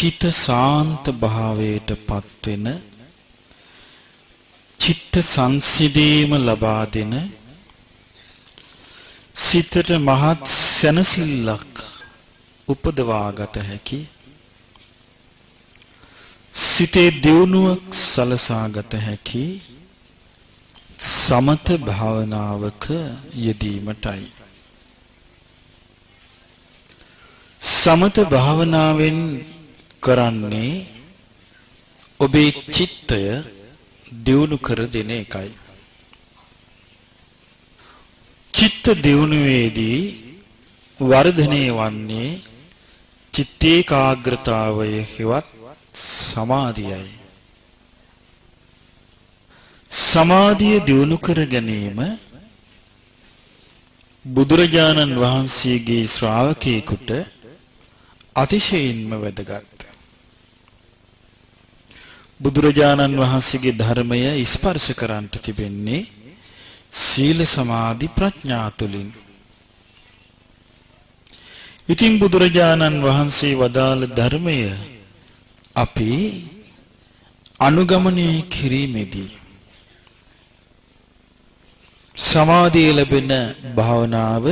හිත සාන්ත භාවයට පත්වෙන චිත්ත සංසිඳීම ලබා දෙන සිතට මහත් සැනසෙල්ලක් උපදවාගත හැකි සිතේ දියුණුවක් සලසාගත හැකි සමත භාවනාවක යෙදීමටයි. සමත භාවනාවෙන් කරන්නේ ඔබේ චිත්තය දියුණු කර දෙන එකයි. චිත්ත දියුණුවේදී වර්ධනය වන්නේ චිත්ත ඒකාග්‍රතාවය හෙවත් සමාධියයි. සමාධිය දියුණු කර ගැනීම බුදුරජාණන් වහන්සේගේ ශ්‍රාවකයෙකුට අතිශයින්ම වැදගත්. බුදුරජාණන් වහන්සේගේ ධර්මය ස්පර්ශ කරන්නට තිබෙන්නේ සීල සමාධි ප්‍රඥා තුලින්. ඉතින් බුදුරජාණන් වහන්සේ වදාළ ධර්මය අපි අනුගමනය කිරීමේදී සමාධිය ලැබෙන භාවනාව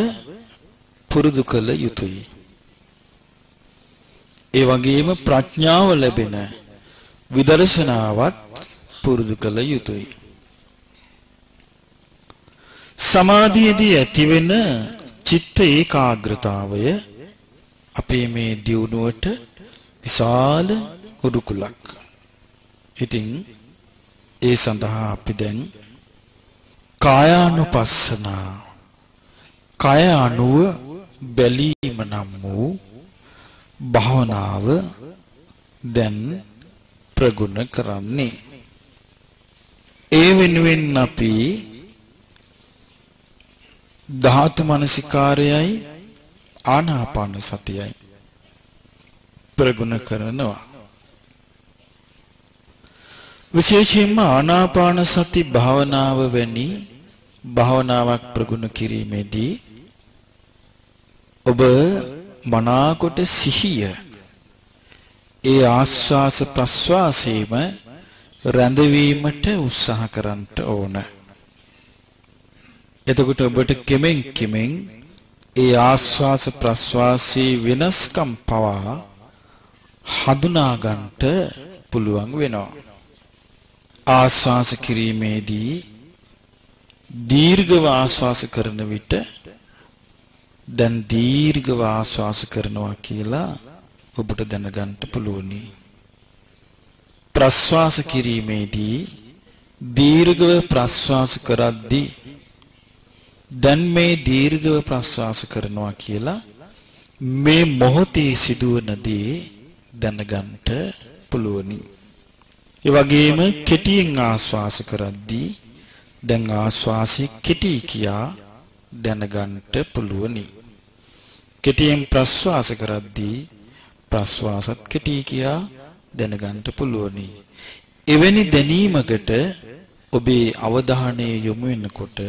පුරුදු කළ යුතුයි. ඒ වගේම ප්‍රඥාව ලැබෙන විදර්ශනාවත් පුරුදු කළ යුතුයි. සමාධියේදී ඇතිවෙන චිත්ත ඒකාග්‍රතාවය අපේ මේ දියුණුවට විශාල උරුකුලක්. ඉතින් ඒ සඳහා අපි දැන් කායානුපස්සනා කය අනුව බැලීම නම් වූ භාවනාව දැන් ප්‍රගුණ කරන්නේ. ඒ වෙනුවෙන් අපි ධාතු මනසිකාරයයි ආනාපාන සතියයි ප්‍රගුණ කරනවා. විශේෂයෙන්ම ආනාපාන සති භාවනාව වැනි භාවනාවක් ප්‍රගුණ කිරීමේදී ඔබ මනාකොට සිහිය ඒ ආස්වාස ප්‍රස්වාසයේම රැඳවීමට උත්සාහ කරන්න ඕන. එතකොට ඔබට කෙමෙන් ඒ ආස්වාස ප්‍රස්වාසයේ වෙනස්කම් පවා හඳුනා ගන්නට පුළුවන් වෙනවා. ආස්වාස කිරීමේදී දීර්ඝව ආස්වාස කරන විට දැන් දීර්ඝව ආස්වාස කරනවා කියලා ඔබට දැනගන්න පුළුවනි. ප්‍රස්වාස කිරීමේදී දීර්ඝව ප්‍රස්වාස කරද්දී දැන් මේ දීර්ඝව ප්‍රස්වාස කරනවා කියලා මේ මොහොතේ සිදුවන දේ දැනගන්න පුළුවනි. ඒ වගේම කෙටියෙන් ආස්වාස කරද්දී දැන් ආස්වාසි කෙටි කියා දැනගන්න පුළුවනි. කෙටියෙන් ප්‍රස්වාස කරද්දී ප්‍රස්වාසත් කෙටි කියා දැනගන්න පුළුවනි. එවැනි දැනීමකට ඔබේ අවධානය යොමු වෙනකොට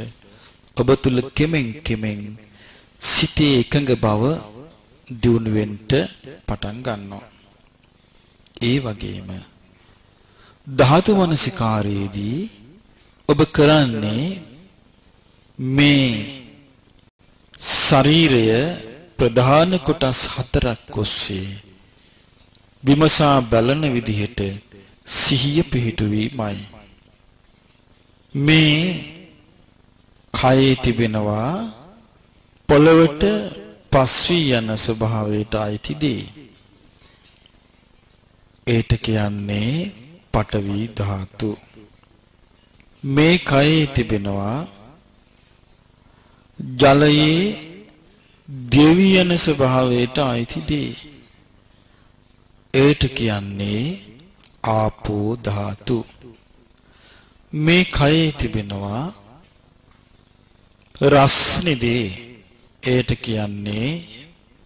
ඔබ තුල කෙමෙන් සිතේ එකඟ බව දියුණු වෙන්න පටන් ගන්නවා. ඒ වගේම ධාතු මනසිකාරයේදී ඔබ කරන්නේ මේ ශරීරය ප්‍රධාන කොටස් හතරක් ඔස්සේ විමසා බලන විදිහට සිහිය පිහිටුවීමයි. මේ කයේ තිබෙනවා පොළවට පස් වී යන ස්වභාවයට අයිති දේ. ඒට කියන්නේ පඨවි ධාතු. මේ කයේ තිබෙනවා ජලයේ දෙවි යන ස්වභාවයට අයිති දේ. ඒට කියන්නේ ආපෝ ධාතු. මේ කයේ තිබෙනවා රස්නිදී. ඒට කියන්නේ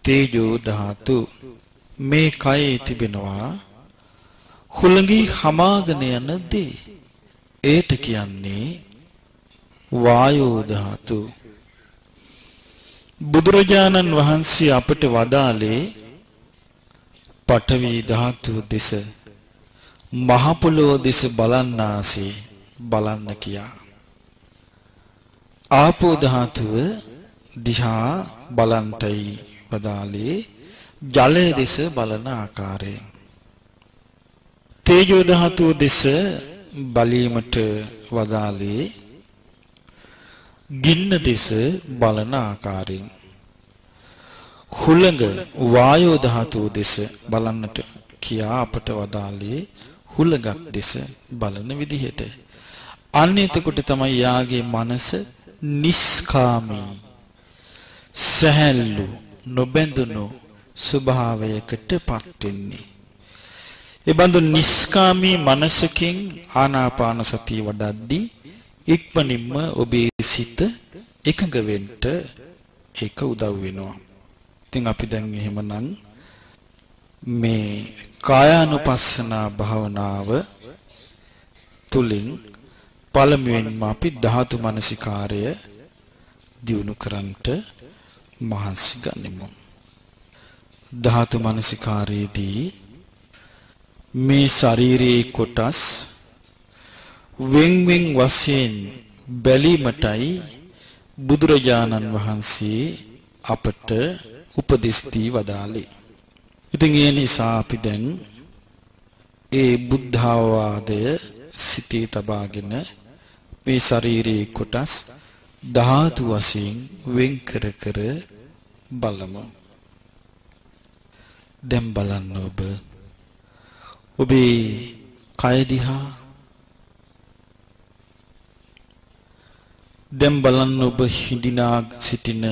තේජෝ ධාතු. මේ කයේ තිබෙනවා හුළඟි හමාගෙන යන දේ. ඒට කියන්නේ වායෝ ධාතු. බුදුරජාණන් වහන්සේ අපට වදාළේ පඨවි ධාතුව දෙස මහ පොළොව දෙස බලන්නාසේ බලන්න කියා. ආපෝ ධාතුව දිහා බලන්ටයි වදාලේ ජලය දෙස බලන ආකාරයෙන්. තේජෝ ධාතුව දෙස බලීමට වදාලේ ගින්න දෙස බලන ආකාරයෙන්. හුළඟ වායෝ ධාතුව දෙස බලන්නට කියා අපට වදාලේ හුළඟක් දෙස බලන විදිහට. අන්න එතකොට තමයි යාගේ මනස නිස්කාමී සහැල්ලු නොබැඳුණු ස්වභාවයකටපත් වෙන්නේ. ඒ බඳු නිස්කාමී මනසකින් ආනාපාන සතිය වඩද්දී ඉක්මනින්ම ඔබේ සිත එකඟ වෙන්න ඒක උදව් වෙනවා. ඉතින් අපි දැන් එහෙමනම් මේ කායානුපස්සනා භාවනාව තුලින් පළමුවෙන්ම අපි ධාතු මනසිකාරය දියුණු කරන්නට මහන්සි ගනිමු. ධාතු මනසිකාරයේදී මේ ශරීරයේ කොටස් වෙන් වශයෙන් බැලීමටයි බුදුරජාණන් වහන්සේ අපට උපදෙස් දී වදාළේ. ඉතින් ඒ නිසා අපි දැන් ඒ බුද්ධාවාදය සිතේ තබාගෙන මේ ශරීරයේ කොටස් ධාතු වශයෙන් වෙන් කර කර බලමු. දැන් බලන්න ඔබේ කය දිහා. දැන් බලන්න ඔබ හිඳිනා සිටින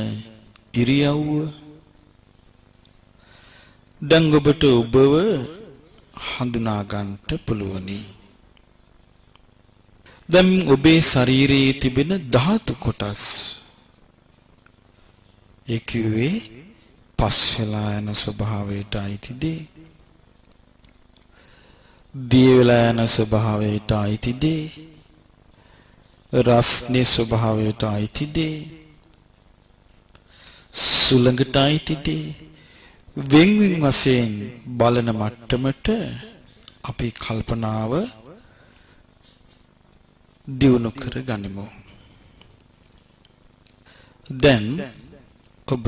ඉරියව්ව. දැන් ඔබට ඔබව හඳුනා ගන්නට පුළුවනි. දැන් ඔබේ ශරීරයේ තිබෙන ධාතු කොටස් ඒ කිව්වේ පස් වෙලා යන ස්වභාවයට අයිති දේ, දිය වෙලා යන ස්වභාවයට අයිති දේ, රස්නේ ස්වභාවයට අයිති දේ, සුළඟට අයිති දේ වෙන් වශයෙන් බලන මට්ටමට අපි කල්පනාව දියුණු කර ගනිමු. දැන් ඔබ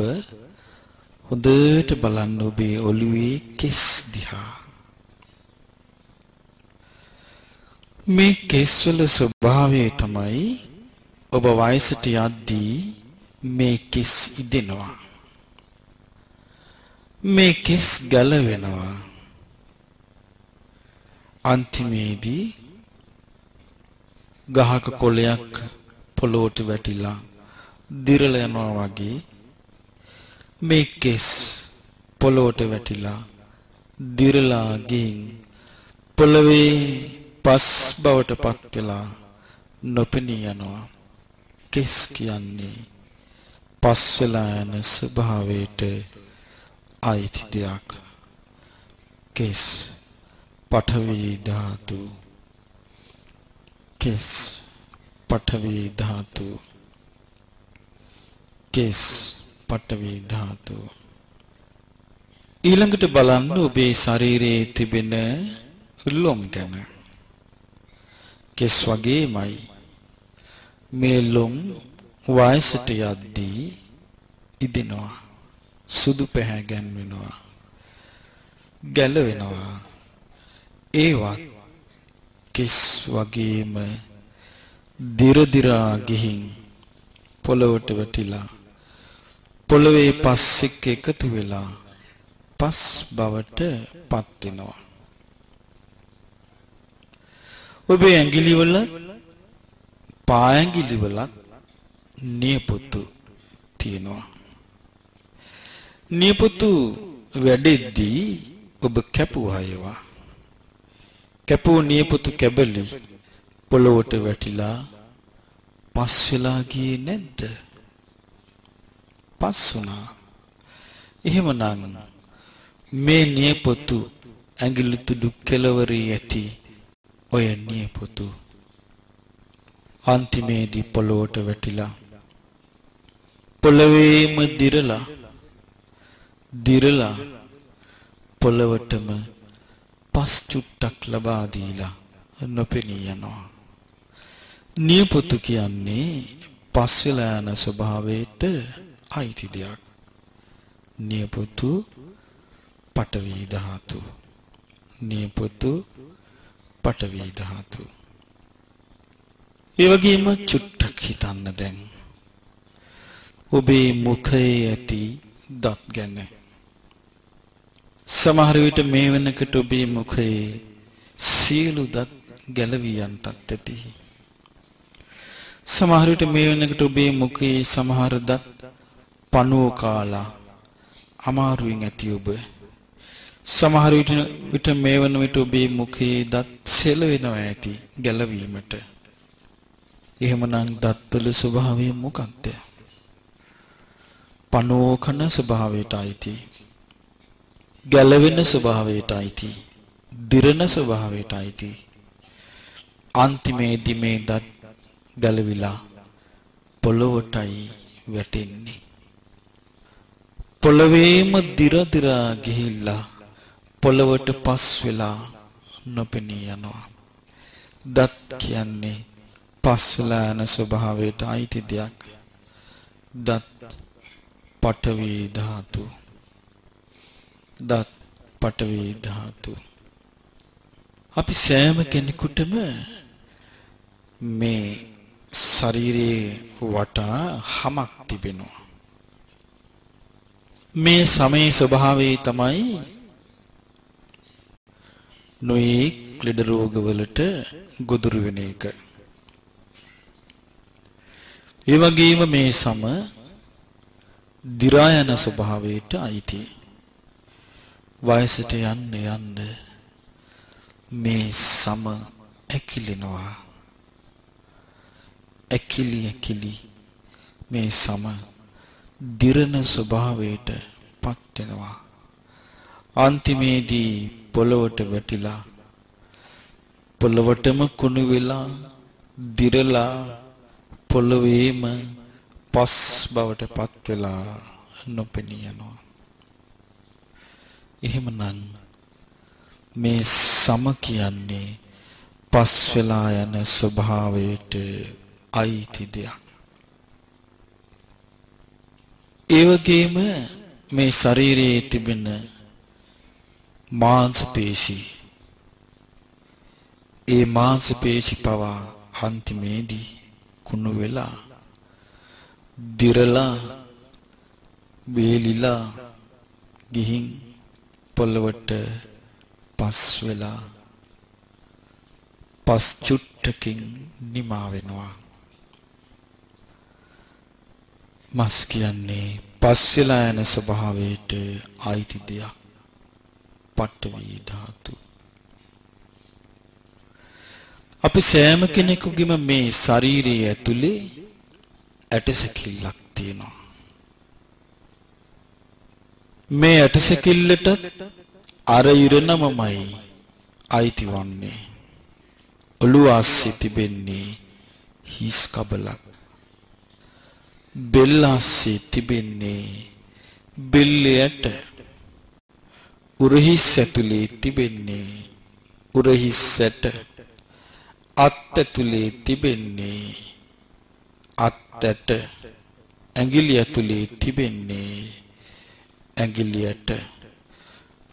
හොඳට බලන්න ඔබේ ඔළුවේ කෙස් දිහා. මේ කෙස් වල ස්වභාවය තමයි ඔබ වයසට යද්දී මේ කෙස් ඉදෙනවා. මේ කෙස් ගැලවෙනවා. අන්තිමේදී ගහක කොළයක් පොළොවට වැටිලා දිරල යනවා වගේ මේ කෙස් පොළොවට වැටිලා දිරලා ගින් පොළවේ පස් බවට පත් වෙලා නොපෙනී යනවා. කෙස් කියන්නේ පස් වෙලා යන ස්වභාවයට අයිති දෙයක්. කෙස් පඨවි ධාතු. කෙස් පඨවි ධාතු. කෙස් පඨවි ධාතු. ඊළඟට බලන්න ඔබේ ශරීරයේ තිබෙන ලොම් ගැන. කෙස් වගේමයි මේ ලොම් වයසට යද්දී ඉදෙනවා. සුදු පැහැ ගැන්වෙනවා. ගැලවෙනවා. ඒවත් කෙස් වගේම දිරදිරා ගිහින් පොළොවට වැටිලා පොළවේ පස් එක්ක එකතු වෙලා පස් බවට පත් වෙනවා. ඔබේ ඇඟිලිවල පා ඇඟිලිවල නියපොතු තියෙනවා. නියපොතු වැඩෙද්දී ඔබ කැපුවා ඒවා. කැපුව නියපොතු කැබලි පොළොවට වැටිලා පස් වෙලා ගියේ නැද්ද? පස් වුණා. එහෙමනම් මේ නියපොතු ඇඟිලි තුඩු කෙලවරේ ඇති ඔය නියපොතු අන්තිමේදී පොළොවට වැටිලා පොළවේම දිරලා පොළවටම පස් චුට්ටක් ලබා දීලා නොපෙනී යනවා. නියපොතු කියන්නේ පස් වෙලා යන ස්වභාවයට අයිති දෙයක්. නියපොතු පඨවි ධාතු. නියපොතු පඨවි ධාතු. ඒ වගේම චුට්ටක් හිතන්න දැන්. ඔබේ මුඛයේ ඇති දත් ගැන. සමහර විට මේ වෙනකොට ඔබේ මුඛයේ සියලු දත් ගැලවී යන්නත් ඇති. සමහර විට මේ වෙනකොට ඔබේ මුඛයේ සමහර දත් පණුව කාලා අමාරුවෙන් ඇති ඔබ. සමහර විට මේ වන විට ඔබේ මුඛයේ දත් සෙලවෙනවා ඇති ගැලවීමට. එහෙමනම් දත්වල ස්වභාවය මොකක්ද? පණුව කන ස්වභාවයට අයිති. ගැලවෙන ස්වභාවයට අයිති. දිරන ස්වභාවයට අයිති. අන්තිමේදී මේ දත් ගැලවිලා පොළොවටයි වැටෙන්නේ. පොළවේම දිරදිරා ගිහිල්ලා පොළවට පස් වෙලා නොපෙනී යනවා. දත් කියන්නේ පස් වෙලා යන ස්වභාවයට අයිති දෙයක්. දත් පඨවි ධාතු. දත් පඨවි ධාතු. අපි සෑම කෙනෙකුටම මේ ශරීරයේ වටා හමක් තිබෙනවා. මේ සමේ ස්වභාවය තමයි නොයෙක් ලෙඩ රෝග වලට ගොදුරු වෙන එක. ඒ වගේම මේ සම දි รา යන ස්වභාවයට අයිති. වයසට යන්න යන්න මේ සම ඇකිලෙනවා. ඇකිලි මේ සම දිරන ස්වභාවයට පත් වෙනවා. අන්තිමේදී පොළවට වැටිලා පොළවටම කුණු වෙලා දිරලා පොළවේම පස් බවට පත් වෙලා නොපෙනී යනවා. එහෙමනම් මේ සම කියන්නේ පස් වෙලා යන ස්වභාවයට අයිති දෙයක්. ඒ වගේම මේ ශරීරයේ තිබෙන මාංශ පේශි ඒ මාංශ පේශි පවා අන්තිමේදී කුණු වෙලා දිරලා වේලිලා ගිහින් පොළවට පස් වෙලා පස් චුට්ටකින් නිමා වෙනවා. මස් කියන්නේ පස් වෙලා යන ස්වභාවයට අයිති දෙයක්. පඨවි ධාතු. අපි සෑම කෙනෙකුගේම මේ ශරීරයේ ඇතුලේ ඇටසැකිල්ලක් තියෙනවා. මේ ඇටසැකිල්ලට අර ඉරණමමයි අයිති වන්නේ. ඔළුව අස්සේ තිබෙන්නේ හිස් කබලක්. බෙල්ල අස්සේ තිබෙන්නේ බෙල්ලයට. උරහිස් ඇතුලේ තිබෙන්නේ උරහිස්සට. අත් ඇතුලේ තිබෙන්නේ අත්තට. ඇඟිලි ඇතුලේ තිබෙන්නේ ඇඟිලියට.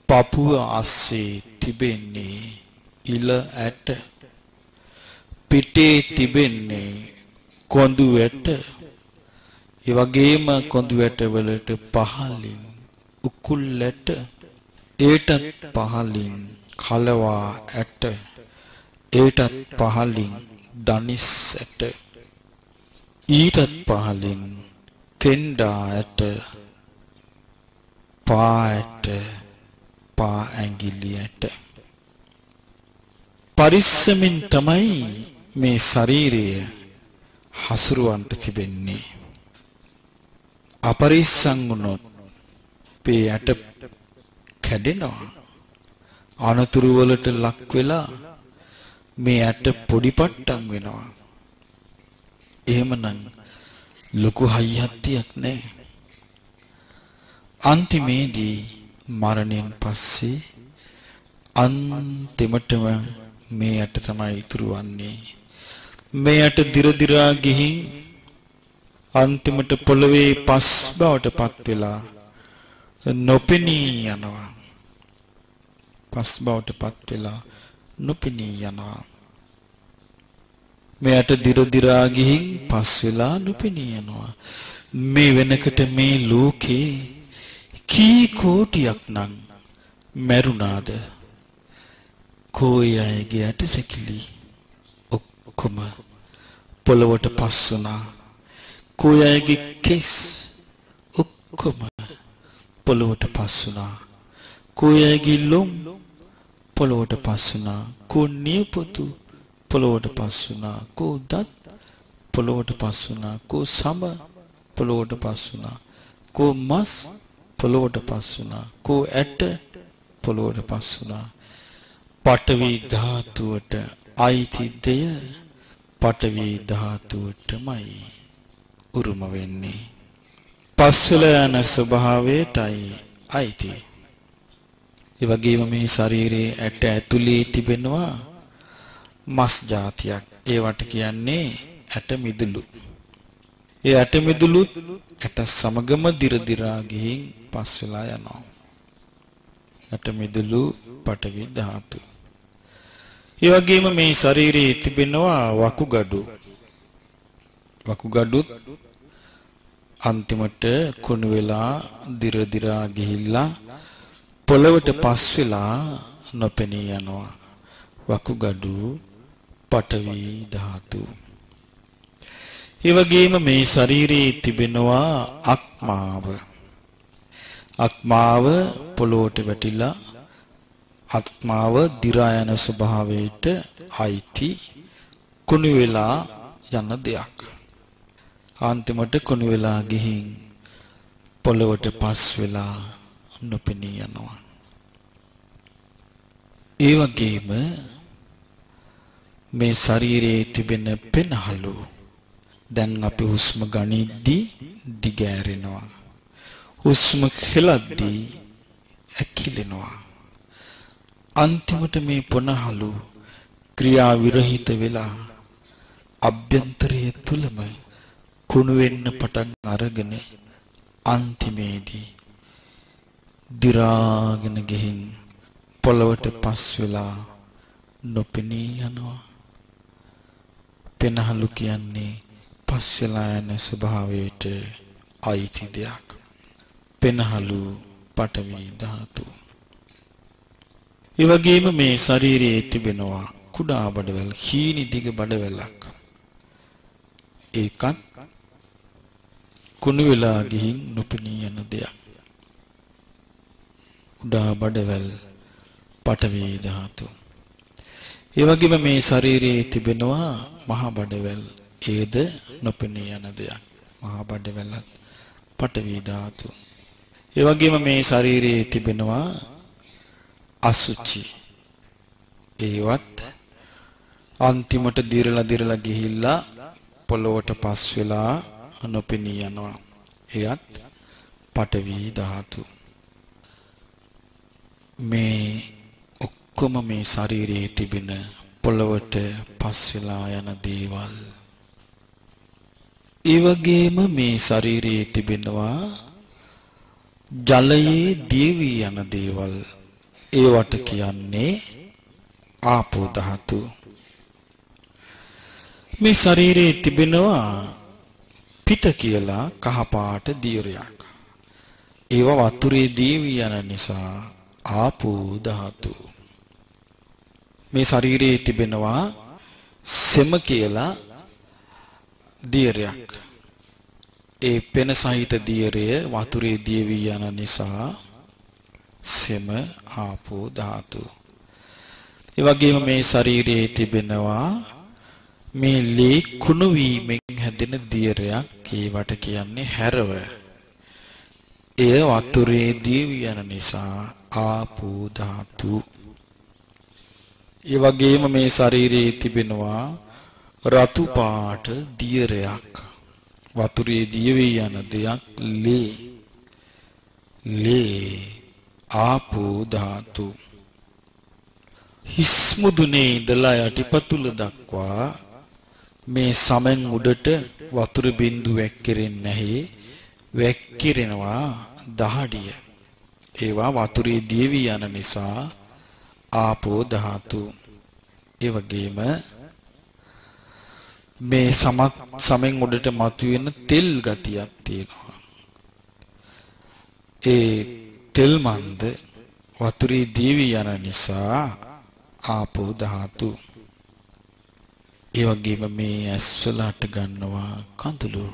පපුව අස්සේ තිබෙන්නේ ඉල ඇට. පිටේ තිබෙන්නේ කොඳු ඇට. ඒ වගේම කොඳු ඇට වලට පහළින් උකුල් ඇට. ඒටත් පහළින් කලවා ඇට. ඒටත් පහළින් දනිස් ඇට. ඊටත් පහළින් කෙන්ඩා ඇට. පා ඇට. පා ඇඟිලි ඇට. පරිස්සමින් තමයි මේ ශරීරය හසුරුවන්ට තිබෙන්නේ. අපරිස්සම් වුණොත් මේ ඇට කැඩෙනවා. අනතුරු වලට ලක් වෙලා මේ ඇට පොඩි පට්ටම් වෙනවා. එහෙමනම් ලොකු හයියක්තියක් නැහැ. අන්තිමේදී මරණයෙන් පස්සේ අන්තිමටම මේ යට තමයි ඉතුරු වන්නේ. මේ යට දිරදිරා ගිහින් අන්තිමට පොළවේ පස් බවට පත් වෙලා නොපෙනී යනවා. පස් බවට පත් වෙලා නොපෙනී යනවා. මෙයට දිරදිරා ගිහින් පස් වෙලා නොපෙනී යනවා. මේ වෙනකට මේ ලෝකේ කී කෝටියක් නම් මරුණාද? කෝයි අයගේ යට සැකිලි ඔක්කොම පොළවට පස් වුණා. කෝයි අයගේ කෙස් ඔක්කොම පොළවට පස් වුණා. කෝයි අයගේ ලොම් පොළවට පස් වුණා. කෝ නියපොතු පොළවට පස් වුණා. කෝ දත් පොළවට පස් වුණා. කෝ සම පොළවට පස් වුණා. කෝ මස් පොළවට පස් වුණා. කෝ ඇට පොළවට පස් වුණා. පඨවි ධාතුවට අයිති දෙය පඨවි ධාතුවටමයි උරුම වෙන්නේ. පස්වල යන ස්වභාවයටයි අයිති. ඒ වගේම මේ ශරීරයේ ඇට ඇතුලේ තිබෙනවා මස් జాතියක්. ඒවට කියන්නේ ඇට මිදුළු. ඒ ඇට මිදුළුත් ඇට සමගම දිරදිරා ගිහින් පස් වෙලා යනවා. ඇට මිදුළු පඨවි ධාතු. ඒ වගේම මේ ශරීරයේ තිබෙනවා වකුගඩු. වකුගඩුත් අන්තිමට කුණු වෙලා දිරදිරා ගිහිල්ලා පොළවට පස් වෙලා නොපෙනී යනවා. වකුගඩු පඨවි ධාතු. ඒ වගේම මේ ශරීරයේ තිබෙනවා අක්මාව. අක්මාව පොළොවට වැටිලා අක්මාව දි รา යන ස්වභාවයට අයිති කුණු වෙලා යන දෙයක්. අන්තිමට කුණු වෙලා ගිහින් පොළොවට පස් වෙලා නොපෙනී යනවා. ඒ වගේම මේ ශරීරයේ තිබෙන පෙනහළු දැන් අපි හුස්ම ගනිද්දී දිගෑරෙනවා. හුස්ම හෙලද්දී ඇකිලෙනවා. අන්තිමට මේ පොනහළු ක්‍රියා විරහිත වෙලා අභ්‍යන්තරයේ තුලම කුණු වෙන්න පටන් අරගෙන අන්තිමේදී දි รา ගෙන ගිහින් පොළවට පස් වෙලා නොපෙනී යනවා. පෙනහළු කියන්නේ පස් වෙලා යන ස්වභාවයට අයිති දෙයක්. පෙනහළු පඨවි ධාතු. ඒ වගේම මේ ශරීරයේ තිබෙනවා කුඩා බඩවැල්, හීනි දිග බඩවැලක්. ඒකත් කුණු වෙලා ගිහින් නොපෙනී යන දෙයක්. කුඩා බඩවැල් පඨවි ධාතු. ඒ වගේම මේ ශරීරයේ තිබෙනවා මහා බඩවැල්. ඒද නොපෙනී යන දෙයක්. මහා බඩවැලත් පඨවි ධාතු. ඒ වගේම මේ ශරීරයේ තිබෙනවා අසුචි. ඒවත් අන්තිමට දිරලා ගිහිල්ලා පොළොවට පස් වෙලා නොපෙනී යනවා. එයත් පඨවි ධාතු. මේ ඔක්කොම මේ ශරීරයේ තිබෙන පොළොවට පස් වෙලා යන දේවල්. ඒ වගේම මේ ශරීරයේ තිබෙනවා ජලයේ දිවි යන දේවල්. ඒවට කියන්නේ ආපෝ ධාතු. මේ ශරීරයේ තිබෙනවා පිට කියලා කහපාට දියරයක්. ඒවා වතුරේ දිවි යන නිසා ආපෝ ධාතු. මේ ශරීරයේ තිබෙනවා සෙම කියලා දියරයක්. ඒ පෙන සහිත දියරය වතුරේ දිවි යන නිසා සෙම ආපෝ ධාතු. ඒ වගේම මේ ශරීරයේ තිබෙනවා මේ ලේ කුණු වීමෙන් හැදෙන දියරයක්. ඒවට කියන්නේ හැරව. එය වතුරේ දිවි යන නිසා ආපෝ ධාතු. ඒ වගේම මේ ශරීරයේ තිබෙනවා රතු පාට දියරයක්. වතුරේ දිවි යන දෙයක් ලේ. ලේ ආපෝ ධාතු. හිස් මුදුනේ ඉඳලා යටිපතුල දක්වා මේ සමෙන් උඩට වතුර බින්දු වැක්කිරෙන්නේ නැහැ. වැක්කිරෙනවා දහඩිය. ඒවා වතුරේ දියවි යන නිසා ආපෝ ධාතු. ඒ වගේම මේ සමෙන් උඩට මතුවෙන තෙල් ගතියක් තියෙනවා. ඒ තෙල් මන්ද වතුරේ දියවි යන නිසා ආපෝ ධාතු. ඒ වගේම මේ ඇස්වල හට ගන්නවා කඳුළු.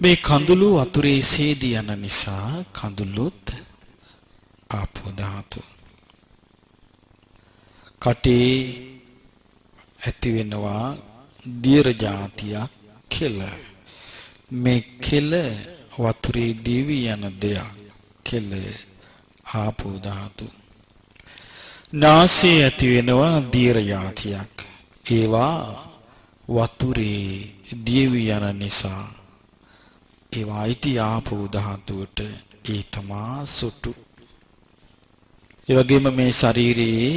මේ කඳුළු වතුරේ සේදී යන නිසා කඳුළුත් ආපෝ ධාතු. කටේ ඇති වෙනවා දියර జాතියක් කෙල. මේ කෙල වතුරේ දිවි යන දෙයක්. කෙල ආපෝ ධාතු. නාසයේ ඇති වෙනවා දියර జాතියක්. ඒවා වතුරේ දිවි යන නිසා ඒවා අයිති ආපෝ ධාතුවට. ඒ තමා සොටු. ඒ වගේම මේ ශරීරයේ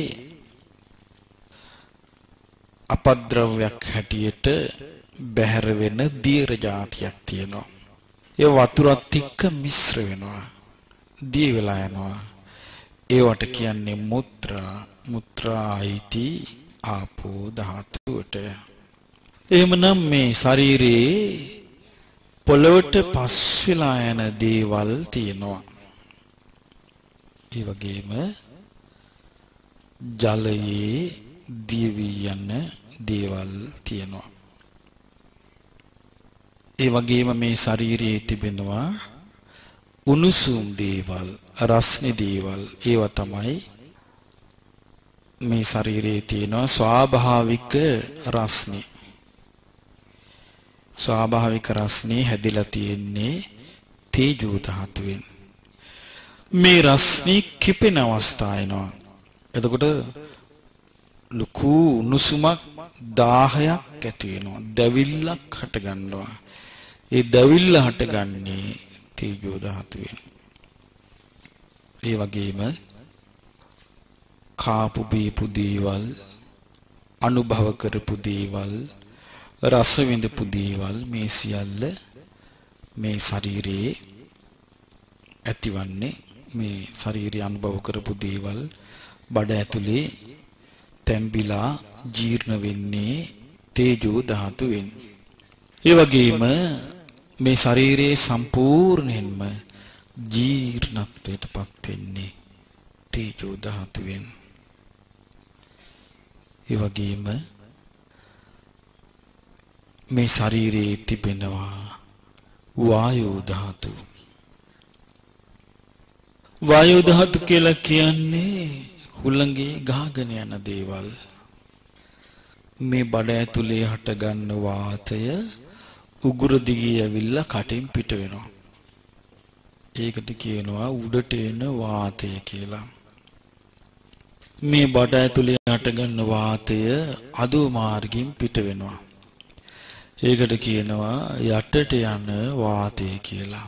අපද්‍රව්‍යයක් හැටියට බැහැර වෙන දියර జాතියක් තියෙනවා. ඒ වතුරත් එක්ක මිශ්‍ර වෙනවා. දිය වෙලා යනවා. ඒවට කියන්නේ මුත්‍රා. මුත්‍රා අයිති ආපෝ ධාතුවට. එහෙමනම් මේ ශරීරයේ පොළොවට පස් වෙලා යන දේවල් තියෙනවා. ඒ වගේම ජලයේ දිවි යන දේවල් තියෙනවා. ඒ වගේම මේ ශරීරයේ තිබෙනවා උණුසුම් දේවල්, රස්නේ දේවල්. ඒවා තමයි මේ ශරීරයේ තියෙනවා ස්වාභාවික රස්නේ. ස්වාභාවික රස්නේ හැදිලා තියෙන්නේ තේජෝ ධාතුවෙන්. මේ රස්නේ කිපෙන අවස්ථා එනවා. එතකොට ලুকু උණුසුමක් 1000ක් ඇති වෙනවා. දැවිල්ලක් හට ගන්නවා. ඒ දැවිල්ල හටගන්නේ තේජෝ ධාතුවෙන්. ඒ වගේම කාපු බීපු දේවල්, අනුභව කරපු දේවල්, රස විඳපු දේවල් මේ සියල්ල මේ ශරීරයේ ඇතිවන්නේ. මේ ශරීරය අනුභව කරපු දේවල් බඩ ඇතුලේ තැම්බිලා ජීර්ණ වෙන්නේ තේජෝ ධාතුවෙන්. ඒ වගේම මේ ශරීරයේ සම්පූර්ණයෙන්ම ජීර්ණත්වයටපත් වෙන්නේ තේජෝ ධාතුවෙන්. ඒ වගේම මේ ශරීරයේ තිබෙනවා වායෝ ධාතු. වායෝ ධාතු කියලා කියන්නේ හුළඟේ ගහගෙන යන දේවල්. මේ බඩ ඇතුලේ හටගන්න වාතය උගුර දිගේ ඇවිල්ලා කටින් පිට වෙනවා. ඒකට කියනවා උඩට එන වාතය කියලා. මේ බඩ ඇතුලේ හටගන්න වාතය අදෝ මාර්ගයෙන් පිට වෙනවා. ඒකට කියනවා යටට යන වාතය කියලා.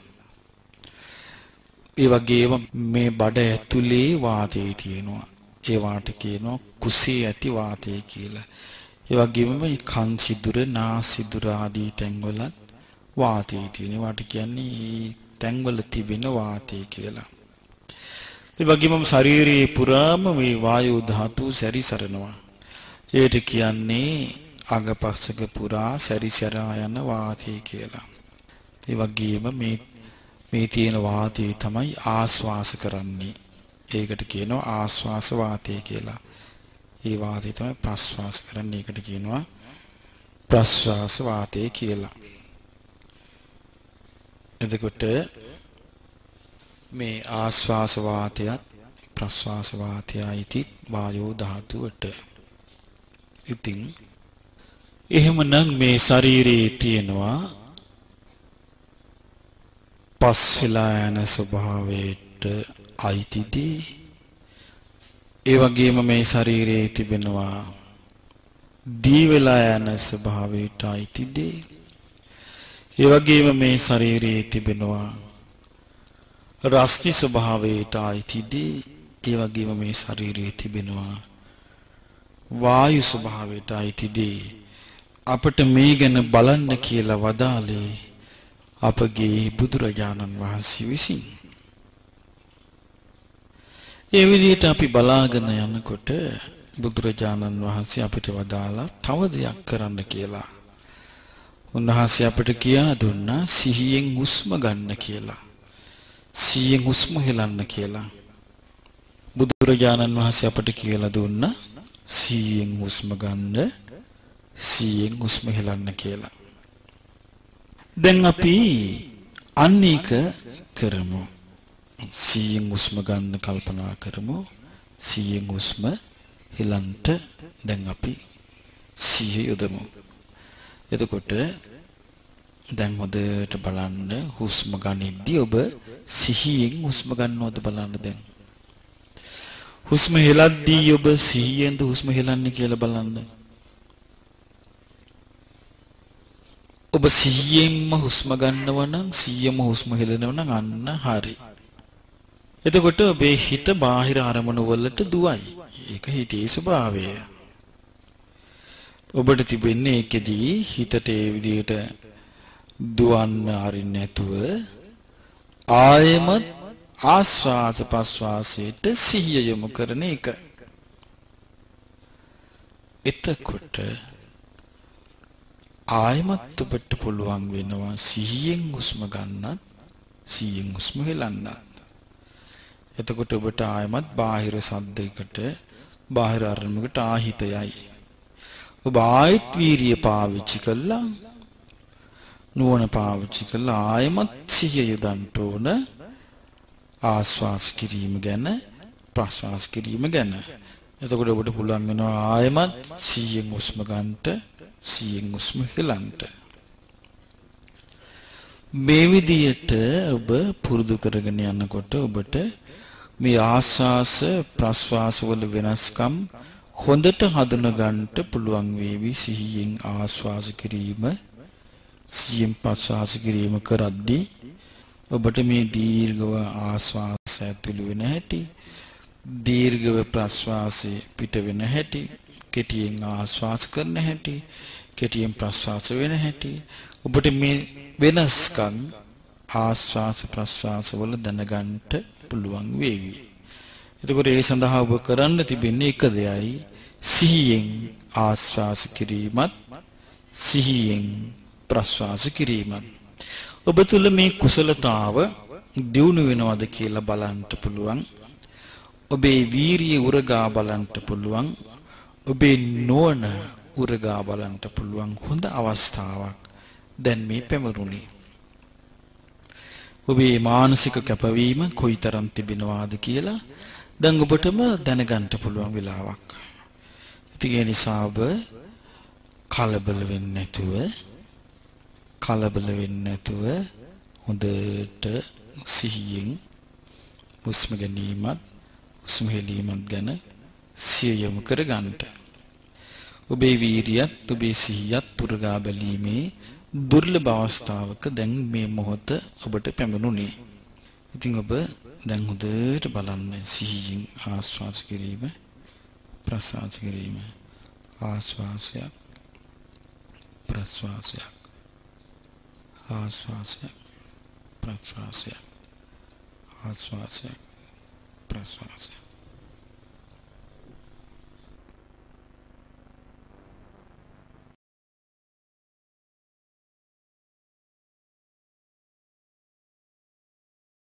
ඒ වගේම මේ බඩ ඇතුලේ වාතය තියෙනවා. ඒ වාට කියනවා කුසේ ඇති වාතය කියලා. ඒ වගේම මේ කන් සිදුර, නාස් සිදුර ආදී තැන්වල වාතය තියෙනවා. වාට කියන්නේ තැන්වල තිබෙන වාතය කියලා. ඒ වගේම ශරීරයේ පුරාම මේ වායු ධාතු සැරිසරනවා. ඒට කියන්නේ අංගපස්සක පුරා සැරිසරා යන වාතය කියලා. ඒ වගේම මේ තියෙන වාතය තමයි ආශ්වාස කරන්නේ. ඒකට කියනවා ආශ්වාස වාතය කියලා. ඒ වාතය තමයි ප්‍රශ්වාස කරන්නේ. ඒකට කියනවා ප්‍රශ්වාස වාතය කියලා. එතකොට මේ ආශ්වාස වාතයත් ප්‍රශ්වාස වාතයයි වායෝ ධාතුවට. ඉතින් එහෙමනම් මේ ශරීරයේ තියෙනවා පස් වෙලා යන ස්වභාවයට අයිතිදී. ඒ වගේම මේ ශරීරයේ තිබෙනවා දී වෙලා යන ස්වභාවයට අයිතිදී. ඒ වගේම මේ ශරීරයේ තිබෙනවා රස්නි ස්වභාවයට ආйти ඒ වගේම මේ ශරීරයේ තිබෙනවා වායු ස්වභාවයට ආйти අපට මේ ගැන බලන්න කියලා වදාළේ අපගේ බුදුරජාණන් වහන්සේ විසින්. ඒ විදිහට අපි බලාගෙන යනකොට බුදුරජාණන් වහන්සේ අපිට වදාලා තව දෙයක් කරන්න කියලා. උන්වහන්සේ අපිට කියා දුන්නා සිහියෙන් හුස්ම ගන්න කියලා. සිහියෙන් හුස්ම හෙලන්න කියලා. බුදුරජාණන් වහන්සේ අපට කියලා දුන්නා සිහියෙන් හුස්ම ගන්න, සිහියෙන් හුස්ම හෙලන්න කියලා. දැන් අපි අන්න ඒක කරමු. සිහියෙන් හුස්ම ගන්න කල්පනා කරමු. සිහියෙන් හුස්ම හෙලන්ට දැන් අපි සිහිය යොදමු. එතකොට දැන් හොඳට බලන්න හුස්ම ගනිද්දී ඔබ සිහියෙන් හුස්ම ගන්නවද බලන්න දැන්. හුස්ම හෙලද්දී ඔබ සිහියෙන්ද හුස්ම හෙලන්නේ කියලා බලන්න. ඔබ සිහියෙන්ම හුස්ම ගන්නව නම් සිහියම හුස්ම හෙලනව නම් අන්න හරි. එතකොට ඔබේ හිත බාහිර අරමුණු වලට දුවයි. ඒක හිතේ ස්වභාවය. ඔබට තිබෙන්නේ ඒකෙදී හිතට ඒ විදිහට දුවන්න අරින්න නැතුව ආයෙමත් ආස්වාස ප්‍රස්වාසයට සිහිය යොමු කරන එක. එතකොට ආයෙමත් ඔබට පුළුවන් වෙනවා සිහියෙන් හුස්ම ගන්නත් සිහියෙන් හුස්ම හෙලන්නත්. එතකොට ඔබට ආයෙමත් බාහිර සද්දයකට බාහිර අරමුණකට ආහිතයයි. ඔබ ආයෙත් වීරිය පාවිච්චි කළා නුවණ පාවිච්චි කළා ආයෙමත් සිහිය යොදන්න ඕන ආස්වාස් කිරීම ගැන ප්‍රස්වාස් කිරීම ගැන. එතකොට ඔබට පුළුවන් වෙනවා ආයෙමත් සිහියෙන් හුස්ම ගන්නට සිහියෙන් හුස්ම හෙලන්නට. මේ විදියට ඔබ පුරුදු කරගෙන යනකොට ඔබට මේ ආස්වාස ප්‍රස්වාස වල වෙනස්කම් හොඳට හඳුනා ගන්නට පුළුවන් වේවි. සිහියෙන් ආස්වාස කිරීම සිහියෙන් ප්‍රස්වාස කිරීම කරද්දී ඔබට මේ දීර්ඝව ආස්වාස ඇතුළු වෙන හැටි දීර්ඝව ප්‍රස්වාසය පිට වෙන හැටි කෙටියෙන් ආස්වාස කරන හැටි කෙටියෙන් ප්‍රස්වාස වෙන හැටි ඔබට මේ වෙනස්කම් ආස්වාස ප්‍රස්වාස වල දැනගන්නට පුළුවන් වේවි. එතකොට ඒ සඳහා ඔබ කරන්න තිබෙන්නේ එක දෙයයි සිහියෙන් ආස්වාස කිරීමත් සිහියෙන් ප්‍රස්වාස කිරීමත්. ඔබ තුල මේ කුසලතාව දියුණු වෙනවද කියලා බලන්න පුළුවන්. ඔබේ වීරිය උරගා බලන්න පුළුවන්. ඔබේ නුවණ උරගා බලන්න පුළුවන් හොඳ අවස්ථාවක් දැන් මේ පැමිණුණේ. ඔබේ මානසික කැපවීම කොයිතරම් තිබෙනවාද කියලා දැන් ඔබටම දැනගන්න පුළුවන් වෙලාවක්. ඉතින් ඒ නිසා ඔබ කලබල වෙන්නේ නැතුව හොඳට සිහියෙන් හුස්ම ගැනීමත් හුස්ම හෙලීමත් ගැන සිහිය යොමු කරගන්න. ඔබේ වීරියත් ඔබේ සිහියත් පුරගා බැලීමේ දුර්ලභ අවස්ථාවක දැන් මේ මොහොත ඔබට පැමිණුණේ. ඉතින් ඔබ දැන් හොඳට බලන්න සිහියෙන් ආස්වාස කිරීම ප්‍රස්වාස කිරීම ආස්වාසයක් ප්‍රස්වාසයක් ආස්වාසයක් ප්‍රස්වාසයක් ආස්වාසයක් ප්‍රස්වාසයක්